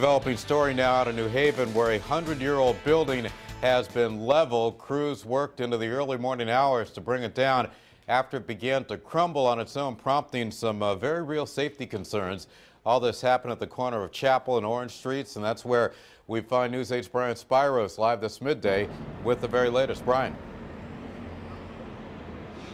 Developing story now out of New Haven where a 100-year-old building has been leveled. Crews worked into the early morning hours to bring it down after it began to crumble on its own, prompting some very real safety concerns. All this happened at the corner of Chapel and Orange Streets, and that's where we find News 8's Brian Spiros live this midday with the very latest. Brian.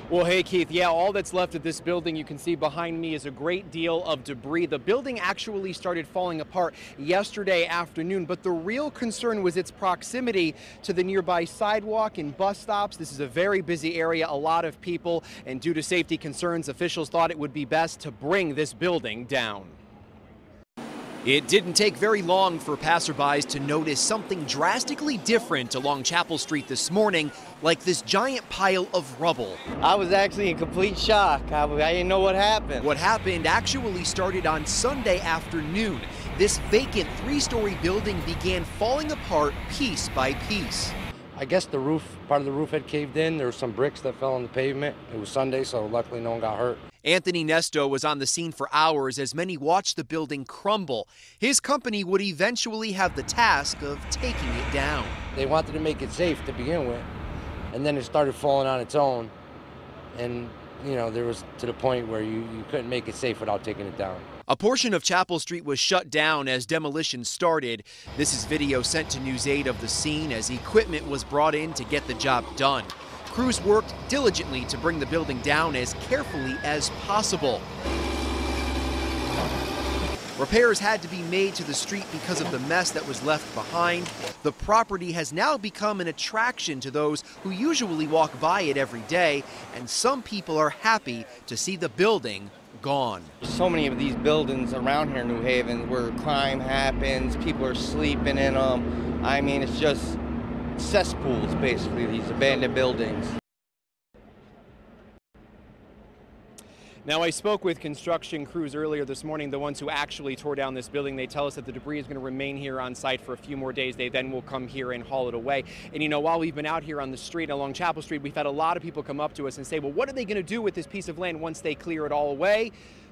Well, hey, Keith, yeah, all that's left of this building you can see behind me is a great deal of debris. The building actually started falling apart yesterday afternoon, but the real concern was its proximity to the nearby sidewalk and bus stops. This is a very busy area, a lot of people, and due to safety concerns, officials thought it would be best to bring this building down. It didn't take very long for passerbys to notice something drastically different along Chapel Street this morning, like this giant pile of rubble. I was actually in complete shock. I didn't know what happened. What happened actually started on Sunday afternoon. This vacant three-story building began falling apart piece by piece. I guess the roof, part of the roof had caved in. There were some bricks that fell on the pavement. It was Sunday, so luckily no one got hurt. Anthony Nesto was on the scene for hours as many watched the building crumble. His company would eventually have the task of taking it down. They wanted to make it safe to begin with, and then it started falling on its own. And, you know, there was to the point where you couldn't make it safe without taking it down. A portion of Chapel Street was shut down as demolition started. This is video sent to News 8 of the scene as equipment was brought in to get the job done. Crews worked diligently to bring the building down as carefully as possible. Repairs had to be made to the street because of the mess that was left behind. The property has now become an attraction to those who usually walk by it every day, and some people are happy to see the building gone. So many of these buildings around here in New Haven where crime happens, people are sleeping in them. I mean, it's just cesspools, basically, these abandoned buildings. Now, I spoke with construction crews earlier this morning, the ones who actually tore down this building. They tell us that the debris is going to remain here on site for a few more days. They then will come here and haul it away. And, you know, while we've been out here on the street along Chapel Street, we've had a lot of people come up to us and say, well, what are they going to do with this piece of land once they clear it all away?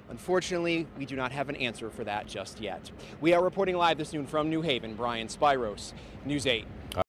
Unfortunately, we do not have an answer for that just yet. We are reporting live this noon from New Haven. Brian Spiros, News 8.